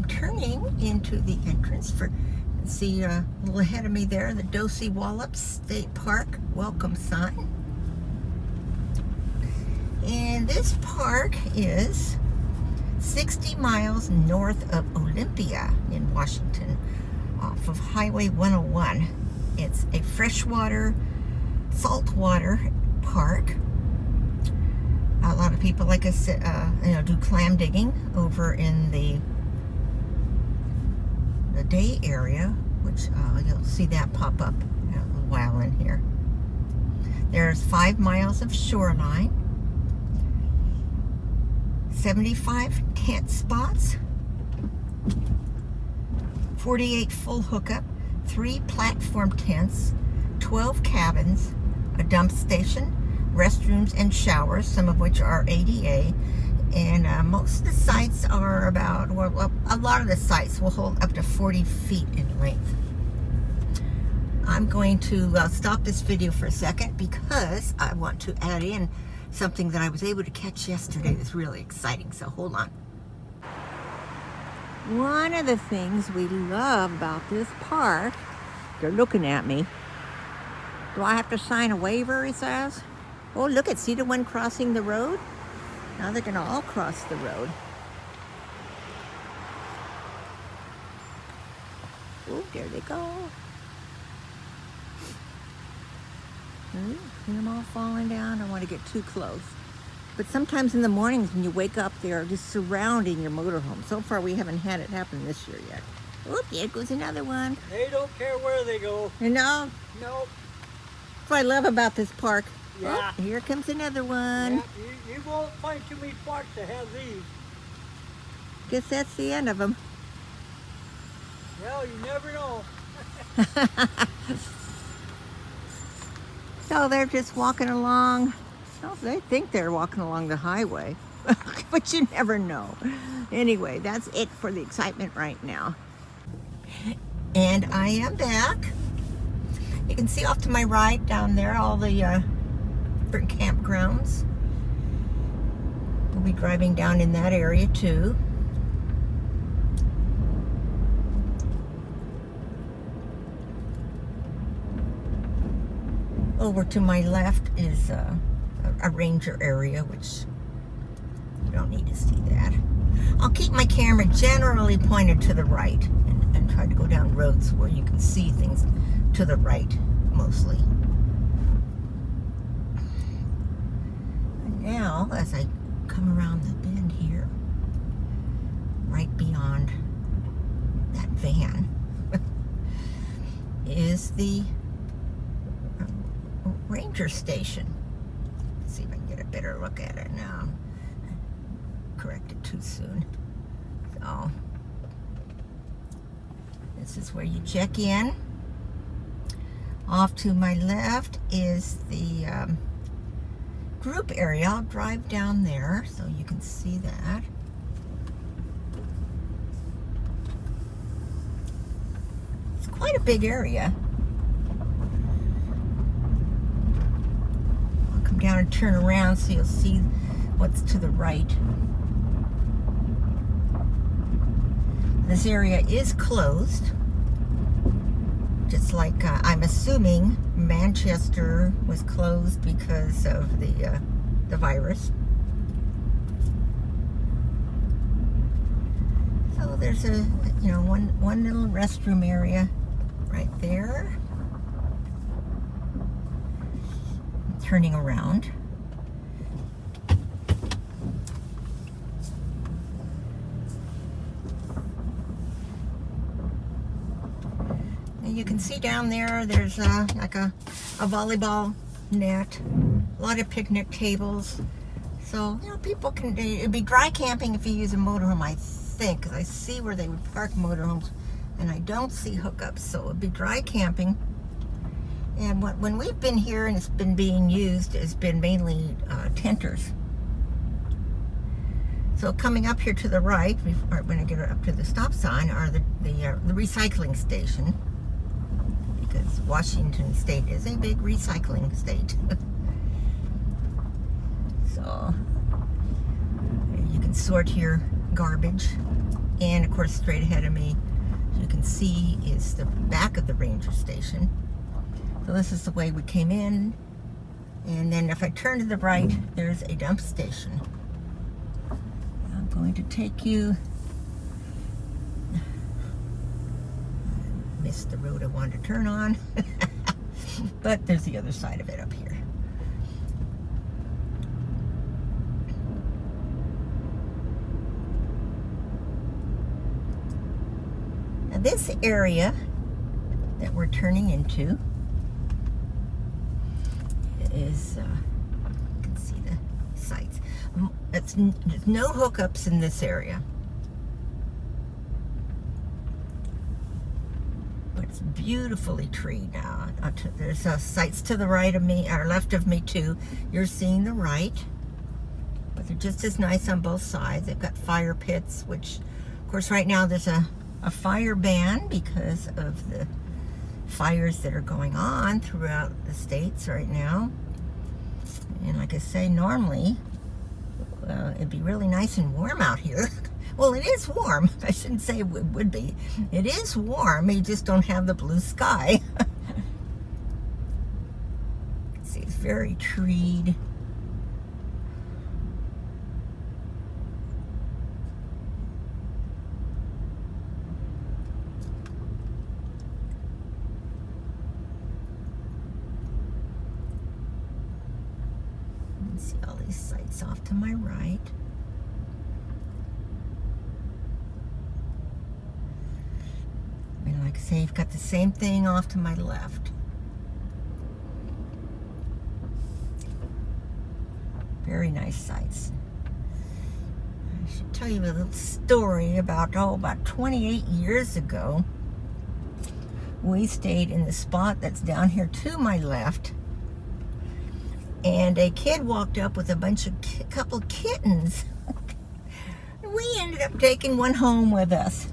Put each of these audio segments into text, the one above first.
I'm turning into the entrance for, see a little ahead of me there, the Dosewallops State Park welcome sign. And this park is 60 miles north of Olympia in Washington, off of Highway 101. It's a freshwater, saltwater park. A lot of people, like I said, do clam digging over in the day area, which you'll see that pop up in a little while in here. There's 5 miles of shoreline, 75 tent spots, 48 full hookup, 3 platform tents, 12 cabins, a dump station, restrooms and showers, some of which are ADA, and most of the sites are about, well, a lot of the sites will hold up to 40 feet in length. I'm going to stop this video for a second because I want to add in something that I was able to catch yesterday that's really exciting, so hold on. One of the things we love about this park, they're looking at me. Do I have to sign a waiver, he says? Oh, look at, see the one crossing the road? Now they're gonna all cross the road. Oh, there they go. See them all falling down. I don't want to get too close. But sometimes in the mornings when you wake up, they're just surrounding your motorhome. So far, we haven't had it happen this year yet. Oop, there goes another one. They don't care where they go. You know? Nope. That's what I love about this park. Yeah. Oh, here comes another one. Yeah, you won't find too many parks that have these. Guess that's the end of them. Well, you never know. So they're just walking along. Well, they think they're walking along the highway, but you never know. Anyway, that's it for the excitement right now. And I am back. You can see off to my right down there all the different campgrounds. We'll be driving down in that area too. Over to my left is a ranger area, which you don't need to see that. I'll keep my camera generally pointed to the right and try to go down roads where you can see things to the right mostly. And now, as I come around the bend here, right beyond that van, is the ranger station. Let's see if I can get a better look at it now. Corrected too soon. So this is where you check in. Off to my left is the group area. I'll drive down there so you can see that. It's quite a big area. Down and turn around so you'll see what's to the right. This area is closed, just like I'm assuming Manchester was closed because of the virus. So there's a one little restroom area right there. Turning around. And you can see down there, there's like a volleyball net, a lot of picnic tables. So, people can, it'd be dry camping if you use a motorhome, I think, because I see where they would park motorhomes and I don't see hookups, so it'd be dry camping. And when we've been here and it's been being used, it's been mainly tenters. So coming up here to the right, when I get up to the stop sign, are the recycling station. Because Washington State is a big recycling state. So you can sort your garbage And of course, straight ahead of me, you can see, is the back of the ranger station. So this is the way we came in. And then if I turn to the right, there's a dump station. I'm going to take you, I missed the road I wanted to turn on, but there's the other side of it up here. Now this area that we're turning into is, you can see the sites. There's no hookups in this area. But it's beautifully treed now. There's sites to the right of me, or left of me too. You're seeing the right. But they're just as nice on both sides. They've got fire pits, which, of course, right now there's a fire ban because of the fires that are going on throughout the states right now. And like I say, normally it'd be really nice and warm out here. Well, it is warm. I shouldn't say it would be. It is warm. You just don't have the blue sky. See, it's very treed. See all these sites off to my right. And like I say, you've got the same thing off to my left. Very nice sites. I should tell you a little story about 28 years ago. We stayed in the spot that's down here to my left. And a kid walked up with a couple kittens. We ended up taking one home with us.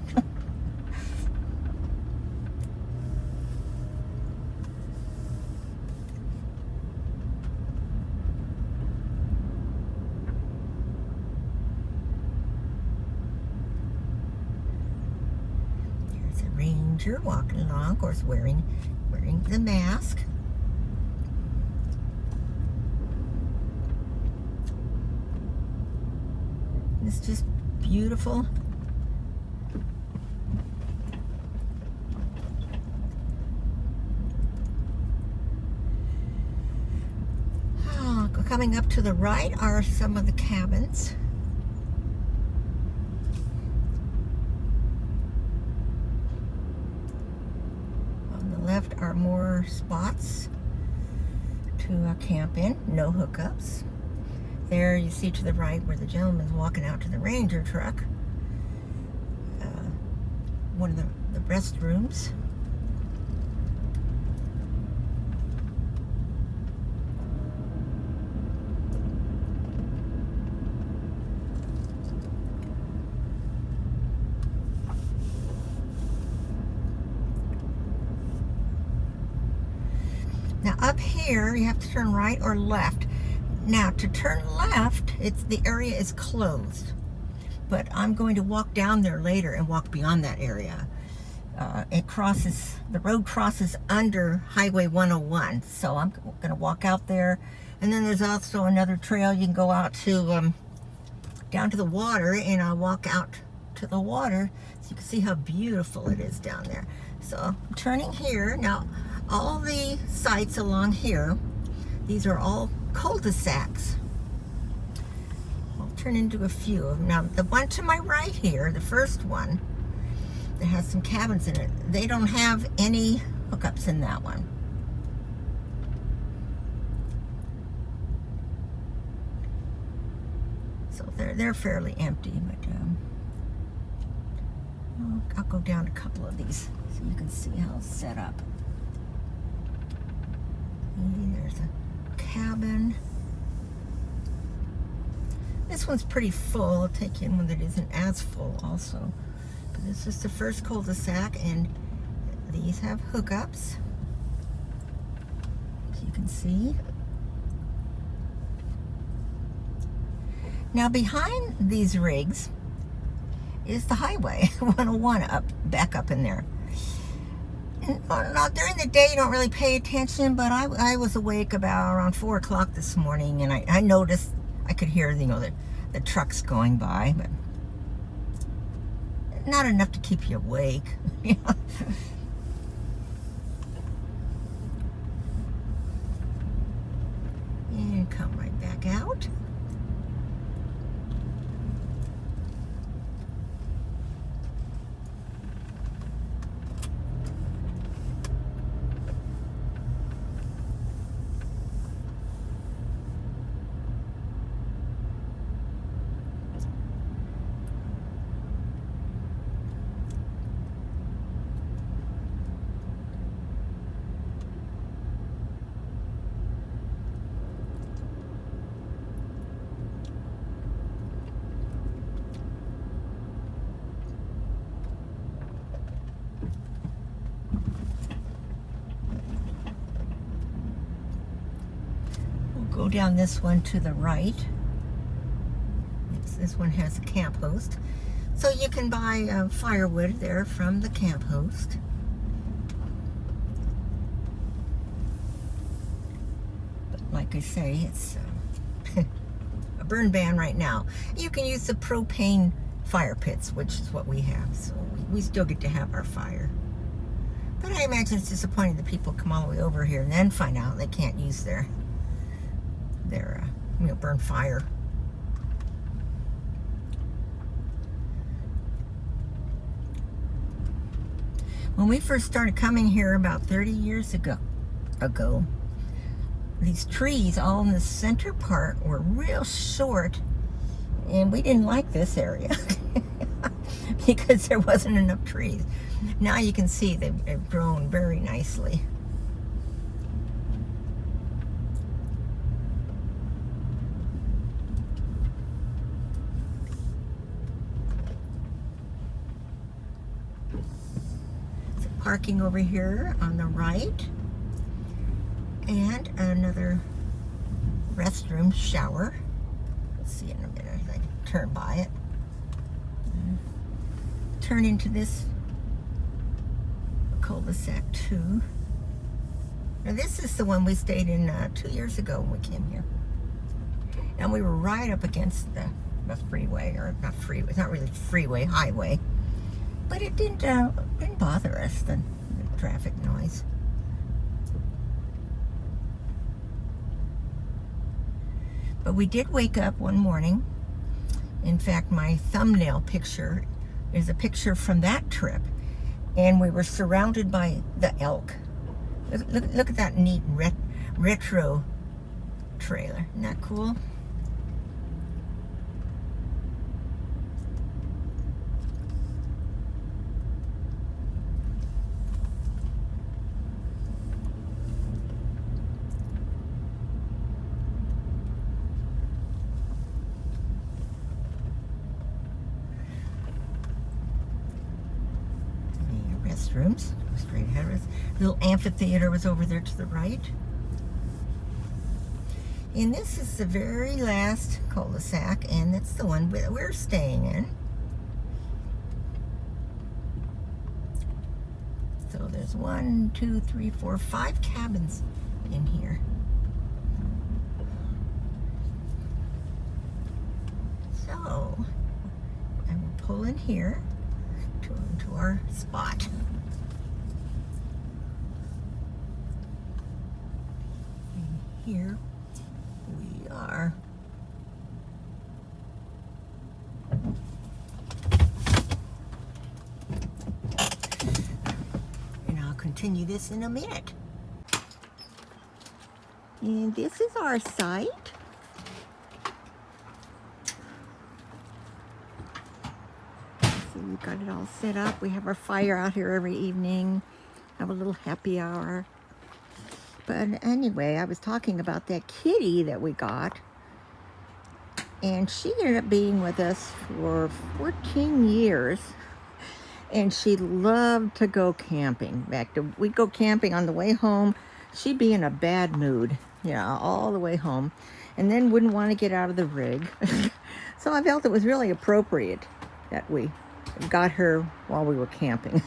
There's a ranger walking along, of course, wearing the mask. It's just beautiful. Oh, coming up to the right are some of the cabins. On the left are more spots to camp in, no hookups. There you see to the right where the gentleman's walking out to the ranger truck. One of the restrooms. Now up here you have to turn right or left. Now, to turn left, the area is closed, but I'm going to walk down there later and walk beyond that area. The road crosses under Highway 101, so I'm going to walk out there. And then there's also another trail you can go out to, down to the water, and I'll walk out to the water so you can see how beautiful it is down there. So I'm turning here. Now, all the sites along here, these are all cul-de-sacs. I'll turn into a few of them. Now, the one to my right here, the first one, that has some cabins in it, they don't have any hookups in that one. So they're fairly empty, but I'll go down a couple of these so you can see how it's set up. And there's a cabin. This one's pretty full. I'll take you in one that isn't as full also. But this is the first cul-de-sac, and these have hookups, as you can see. Now behind these rigs is the highway, 101 back up in there. And, during the day, you don't really pay attention, but I was awake about around 4 o'clock this morning, and I noticed, I could hear, the trucks going by, but not enough to keep you awake. And come right back out. Go down this one to the right. This one has a camp host. So you can buy firewood there from the camp host. But like I say, it's a burn ban right now. You can use the propane fire pits, which is what we have. So we still get to have our fire. But I imagine it's disappointing that people come all the way over here and then find out they can't use their burn fire. When we first started coming here about 30 years ago, these trees all in the center part were real short, and we didn't like this area because there wasn't enough trees. Now you can see they've grown very nicely. Parking over here on the right, and another restroom shower. Let's see in a minute if I can turn by it. Turn into this cul-de-sac too. Now this is the one we stayed in 2 years ago when we came here, and we were right up against the freeway, or not freeway. It's not really freeway, highway. But it didn't bother us, the traffic noise. But we did wake up one morning. In fact, my thumbnail picture is a picture from that trip. And we were surrounded by the elk. Look at that neat retro trailer. Isn't that cool? Restrooms straight ahead of us. Little amphitheater was over there to the right. And this is the very last cul-de-sac, and it's the one we're staying in. So there's 1, 2, 3, 4, 5 cabins in here. So I will pull in here to our spot. And here we are. And I'll continue this in a minute. And this is our site. We've got it all set up. We have our fire out here every evening. Have a little happy hour. But anyway, I was talking about that kitty that we got. And she ended up being with us for 14 years. And she loved to go camping. We'd go camping on the way home. She'd be in a bad mood, all the way home. And then wouldn't want to get out of the rig. So I felt it was really appropriate that we got her while we were camping.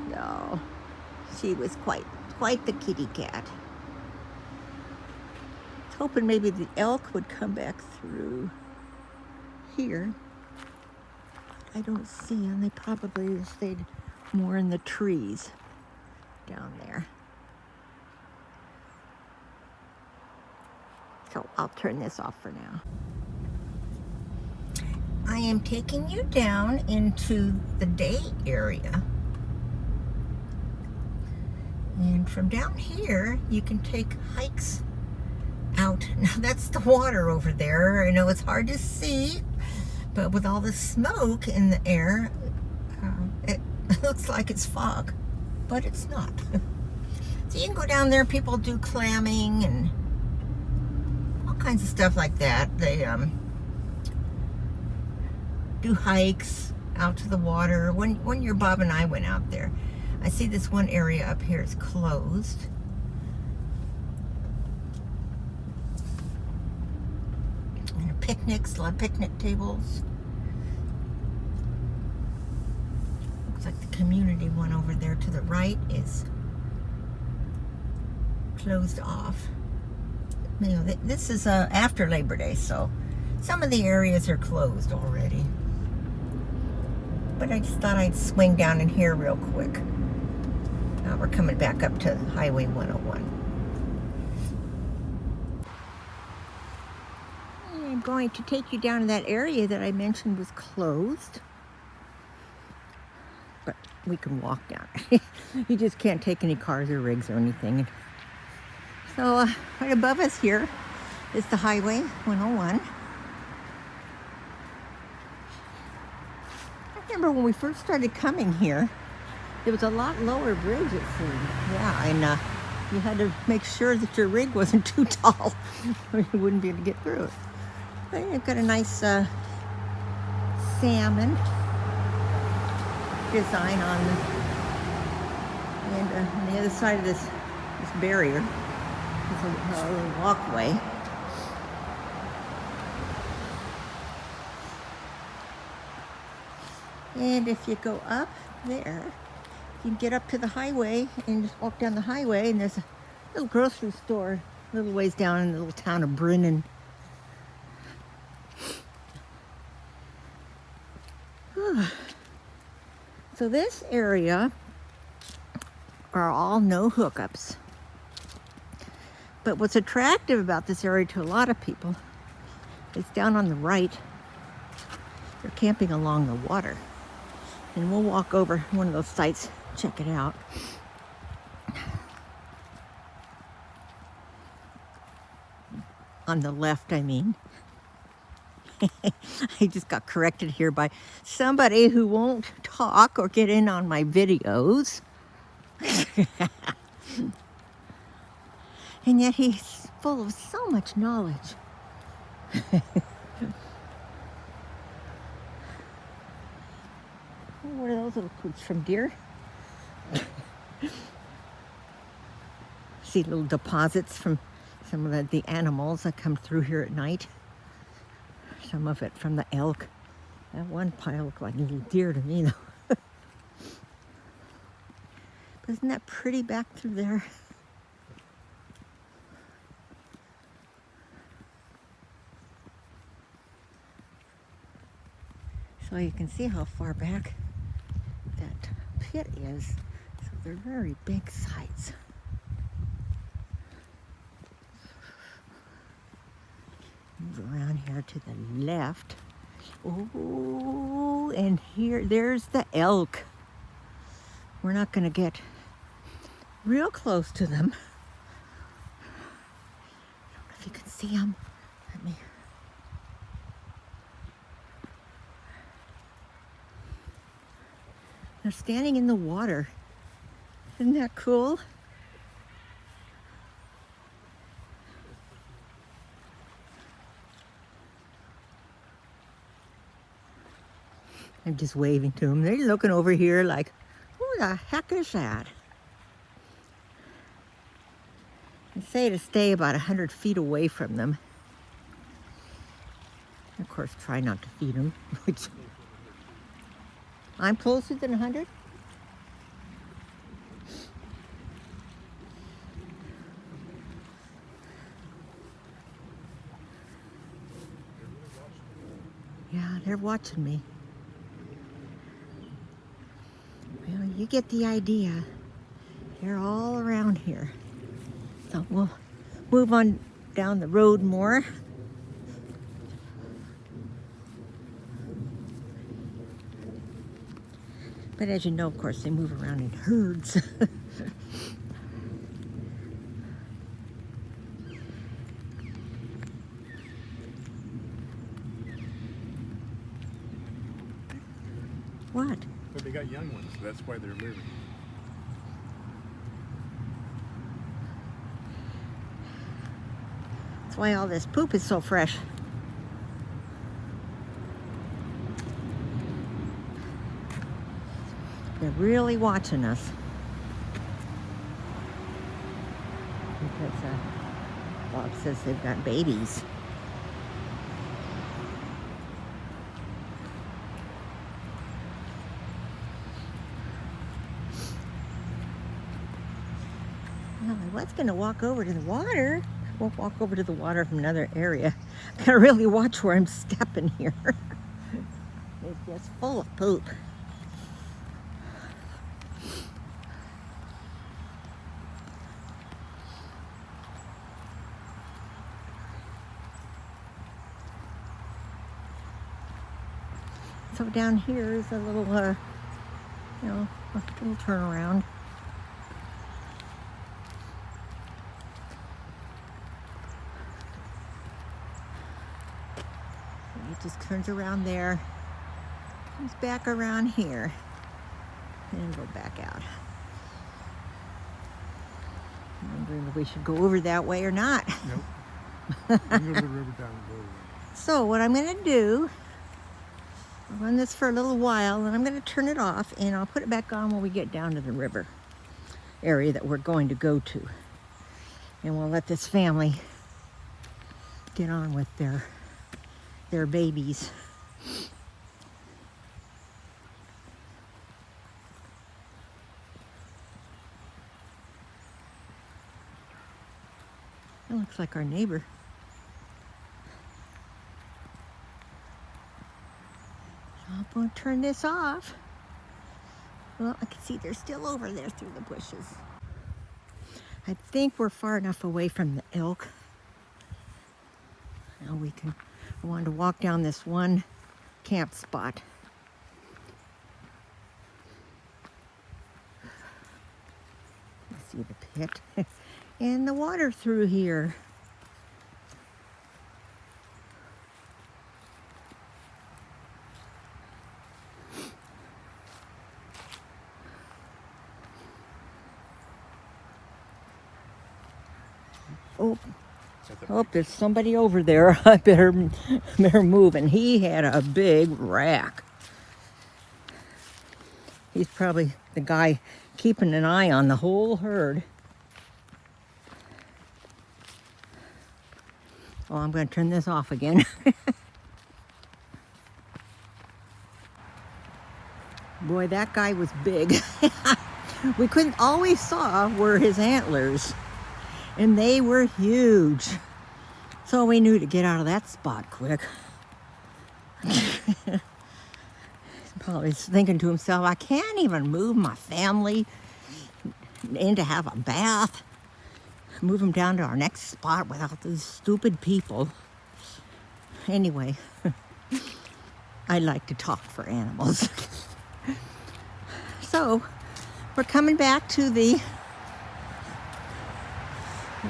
No, she was quite the kitty cat. I was hoping maybe the elk would come back through here. I don't see them. They probably stayed more in the trees down there. So I'll turn this off for now. I am taking you down into the day area. And from down here, you can take hikes out. Now that's the water over there. I know it's hard to see, but with all the smoke in the air, it looks like it's fog, but it's not. So you can go down there. People do clamming and all kinds of stuff like that. They do hikes out to the water. One year Bob and I went out there. I see this one area up here is closed. And picnics, a lot of picnic tables. Looks like the community one over there to the right is closed off. You know, this is after Labor Day, so some of the areas are closed already. But I just thought I'd swing down in here real quick. Now we're coming back up to Highway 101. I'm going to take you down to that area that I mentioned was closed. But we can walk down. You just can't take any cars or rigs or anything. So right above us here is the Highway 101. I remember when we first started coming here, it was a lot lower bridge, it seemed. Yeah, and you had to make sure that your rig wasn't too tall or you wouldn't be able to get through it. But you've got a nice salmon design on the other side of this barrier is a little walkway. And if you go up there, you can get up to the highway and just walk down the highway, and there's a little grocery store a little ways down in the little town of Brennan. So this area are all no hookups. But what's attractive about this area to a lot of people is down on the right, they're camping along the water. And we'll walk over one of those sites, check it out. On the left, I mean. I just got corrected here by somebody who won't talk or get in on my videos. And yet he's full of so much knowledge. What are those little poops from deer? See little deposits from some of the animals that come through here at night. Some of it from the elk. That one pile looked like a little deer to me, though. Isn't that pretty back through there? So you can see how far back that pit is. So they're very big sites. Move around here to the left. Oh, and there's the elk. We're not going to get real close to them. I don't know if you can see them. Let me. They're standing in the water. Isn't that cool? I'm just waving to them. They're looking over here like, who the heck is that? I say to stay about 100 feet away from them. Of course, try not to feed them, which I'm closer than 100? Yeah, they're watching me. Well, you get the idea. They're all around here. So we'll move on down the road more. But as you know, of course, they move around in herds. What? But they got young ones, so that's why they're moving. That's why all this poop is so fresh. They're really watching us. Because Bob says they've got babies. Well, I was going to walk over to the water. We'll walk over to the water from another area. Gotta really watch where I'm stepping here. It's just full of poop. So down here is a little, a little turnaround. It just turns around there, comes back around here, and go back out. I'm wondering if we should go over that way or not. Nope. You can go to the river down and go away. So what I'm going to do, I'll run this for a little while, and I'm going to turn it off, and I'll put it back on when we get down to the river area that we're going to go to. And we'll let this family get on with their babies. That looks like our neighbor. So I'm going to turn this off. Well, I can see they're still over there through the bushes. I think we're far enough away from the elk. Now I wanted to walk down this one camp spot. You see the pit and the water through here. Oh, there's somebody over there. I better move. And he had a big rack. He's probably the guy keeping an eye on the whole herd. Oh, I'm going to turn this off again. Boy, that guy was big. We couldn't always saw were his antlers. And they were huge. So we knew to get out of that spot quick. Probably thinking to himself, I can't even move my family in to have a bath. Move them down to our next spot without these stupid people. Anyway, I like to talk for animals. So, we're coming back to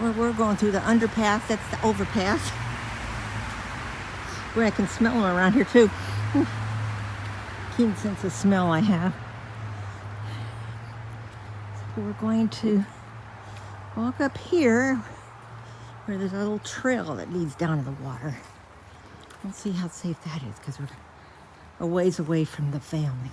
we're going through the underpass. That's the overpass. Boy, I can smell them around here too. Keen sense of smell I have. So we're going to walk up here where there's a little trail that leads down to the water. We'll see how safe that is because we're a ways away from the family.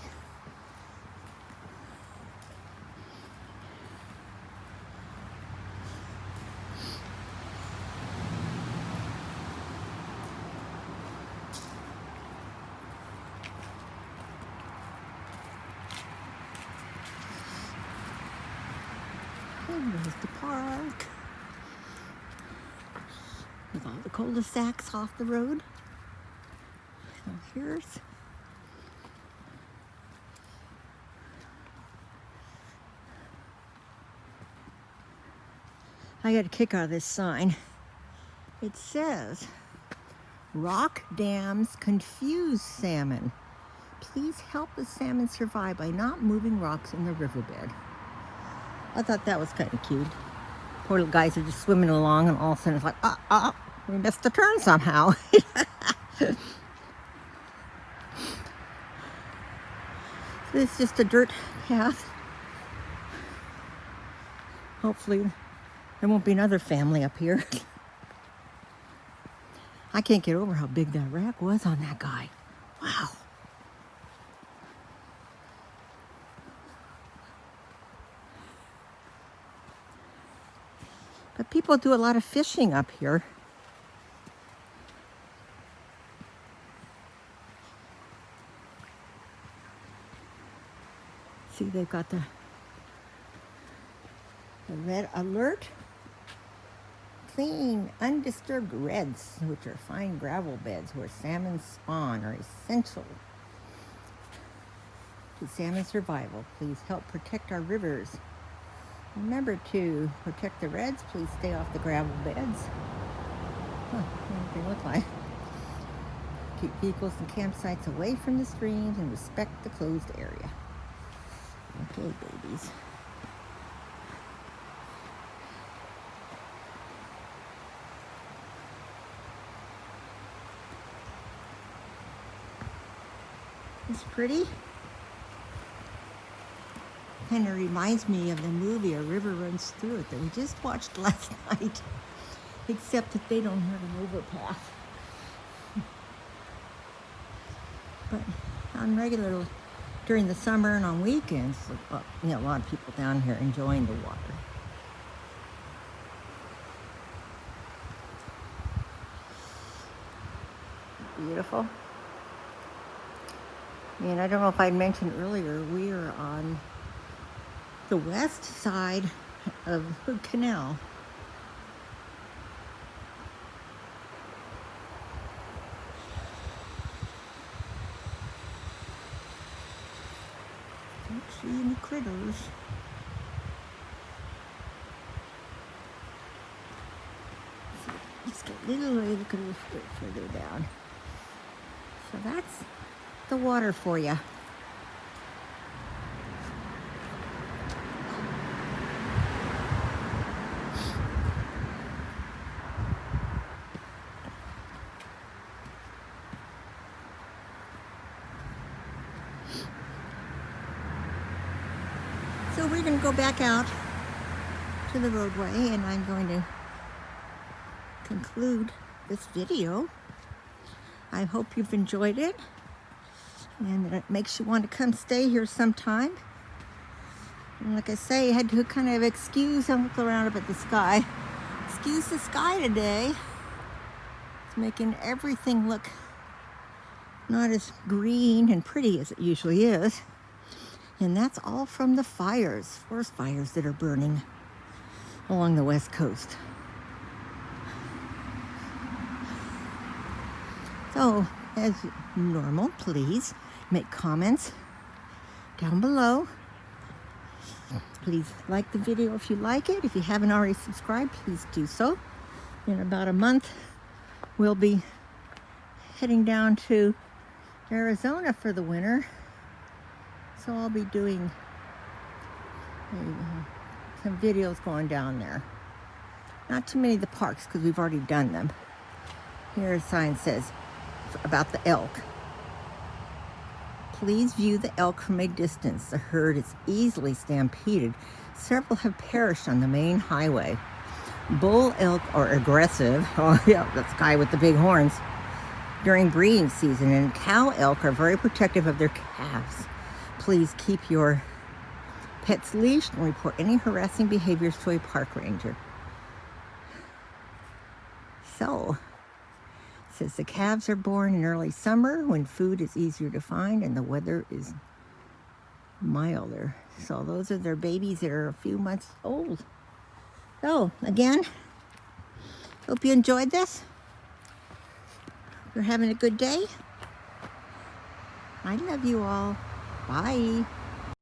There's the park. With all the cul-de-sacs off the road. So here's I got a kick out of this sign. It says, rock dams confuse salmon. Please help the salmon survive by not moving rocks in the riverbed. I thought that was kind of cute. Poor little guys are just swimming along and all of a sudden it's like, we missed the turn somehow. So it's just a dirt path. Hopefully there won't be another family up here. I can't get over how big that rack was on that guy. Wow. But people do a lot of fishing up here. See, they've got the red alert. Clean, undisturbed reds, which are fine gravel beds where salmon spawn, are essential to salmon survival. Please help protect our rivers. Remember to protect the reds. Please stay off the gravel beds. Huh, what do they look like? Keep vehicles and campsites away from the streams and respect the closed area. Okay, babies. It's pretty. Kind of reminds me of the movie A River Runs Through It that we just watched last night, except that they don't have an overpass. But on regular, during the summer and on weekends, a lot of people down here enjoying the water. Beautiful. And I don't know if I mentioned earlier, we are on the west side of Hood Canal. Don't see any critters. Let's get a little further down. So that's the water for you. So we're going to go back out to the roadway and I'm going to conclude this video. I hope you've enjoyed it and that it makes you want to come stay here sometime. And like I say, I had to kind of excuse and look around up at the sky. Excuse the sky today. It's making everything look not as green and pretty as it usually is. And that's all from the fires, forest fires that are burning along the west coast. So, as normal, please make comments down below. Please like the video if you like it. If you haven't already subscribed, please do so. In about a month, we'll be heading down to Arizona for the winter. So I'll be doing some videos going down there. Not too many of the parks because we've already done them. Here a sign says about the elk. Please view the elk from a distance. The herd is easily stampeded. Several have perished on the main highway. Bull elk are aggressive. Oh yeah, that's the guy with the big horns. During breeding season, and cow elk are very protective of their calves. Please keep your pets leashed and report any harassing behaviors to a park ranger. So, it says the calves are born in early summer when food is easier to find and the weather is milder. So those are their babies that are a few months old. So, again, hope you enjoyed this. You're having a good day. I love you all. Bye.